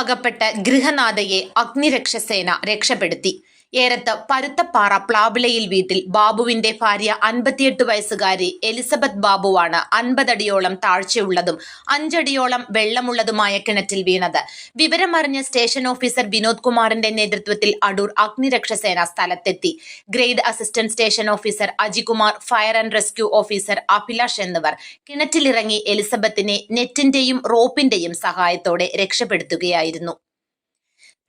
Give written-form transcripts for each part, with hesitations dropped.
അകപ്പെട്ട ഗൃഹനാഥയെ അഗ്നിരക്ഷസേന രക്ഷപ്പെടുത്തി. ഏരത്ത് പരുത്തപ്പാറ പ്ലാവിളയിൽ വീട്ടിൽ ബാബുവിന്റെ ഭാര്യ 58 വയസ്സുകാരി എലിസബത്ത് ബാബുവാണ് 50 അടിയോളം താഴ്ചയുള്ളതും 5 അടിയോളം വെള്ളമുള്ളതുമായ കിണറ്റിൽ വീണത്. വിവരമറിഞ്ഞ സ്റ്റേഷൻ ഓഫീസർ വിനോദ് കുമാറിന്റെ നേതൃത്വത്തിൽ അടൂർ അഗ്നിരക്ഷസേന സ്ഥലത്തെത്തി. Grade assistant station officer Ajikumar, fire and rescue officer Abhilash എന്നിവർ കിണറ്റിലിറങ്ങി എലിസബത്തിനെ നെറ്റിന്റെയും റോപ്പിന്റെയും സഹായത്തോടെ രക്ഷപ്പെടുത്തുകയായിരുന്നു.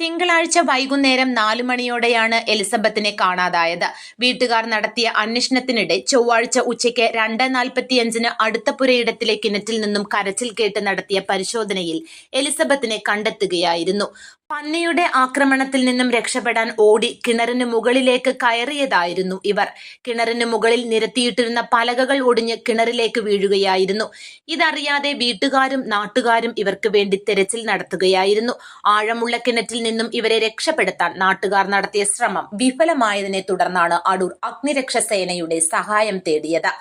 തിങ്കളാഴ്ച വൈകുന്നേരം 4 മണിയോടെയാണ് എലിസബത്തിനെ കാണാതായത്. വീട്ടുകാർ നടത്തിയ അന്വേഷണത്തിനിടെ ചൊവ്വാഴ്ച ഉച്ചയ്ക്ക് 2:45 അടുത്ത പുരയിടത്തിലെ കിണറ്റിൽ നിന്നും കരച്ചിൽ കേട്ട് നടത്തിയ പരിശോധനയിൽ എലിസബത്തിനെ കണ്ടെത്തുകയായിരുന്നു. പന്നിയുടെ ആക്രമണത്തിൽ നിന്നും രക്ഷപ്പെടാൻ ഓടി കിണറിന് മുകളിലേക്ക് കയറിയതായിരുന്നു ഇവർ. കിണറിന് മുകളിൽ നിരത്തിയിട്ടിരുന്ന പലകകൾ ഒടിഞ്ഞ് കിണറിലേക്ക് വീഴുകയായിരുന്നു. ഇതറിയാതെ വീട്ടുകാരും നാട്ടുകാരും ഇവർക്ക് വേണ്ടി തെരച്ചിൽ നടത്തുകയായിരുന്നു. ആഴമുള്ള കിണറ്റിൽ നിന്നും ഇവരെ രക്ഷപ്പെടുത്താൻ നാട്ടുകാർ നടത്തിയ ശ്രമം വിഫലമായതിനെ തുടർന്നാണ് അടൂർ അഗ്നിരക്ഷാസേനയുടെ സഹായം തേടിയത്.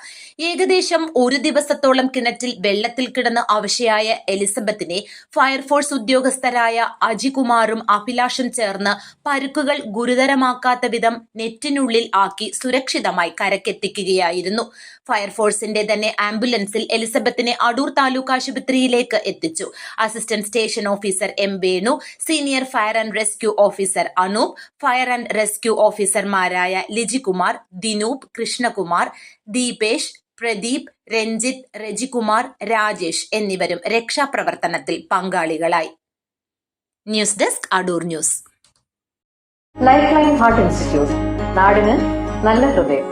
ഏകദേശം 1 ദിവസത്തോളം കിണറ്റിൽ വെള്ളത്തിൽ കിടന്ന് അവശയായ എലിസബത്തിനെ ഫയർഫോഴ്സ് ഉദ്യോഗസ്ഥരായ അജികുമാറും അഭിലാഷും ചേർന്ന് പരുക്കുകൾ ഗുരുതരമാക്കാത്ത വിധം നെറ്റിനുള്ളിൽ ആക്കി സുരക്ഷിതമായി കരക്കെത്തിക്കുകയായിരുന്നു. ഫയർഫോഴ്സിന്റെ തന്നെ ആംബുലൻസിൽ എലിസബത്തിനെ അടൂർ താലൂക്ക് ആശുപത്രിയിലേക്ക് എത്തിച്ചു. Assistant station officer M Venu, senior fire and rescue officer Anoop, fire and rescue ഓഫീസർമാരായ ലിജികുമാർ, ദിനൂപ്, കൃഷ്ണകുമാർ, ദീപേഷ്, പ്രദീപ്, രഞ്ജിത്ത്, രജികുമാർ, രാജേഷ് എന്നിവരും രക്ഷാപ്രവർത്തനത്തിൽ പങ്കാളികളായി. News desk Adoor news. Life line heart institute, നാടിന് നല്ല ഹൃദയം.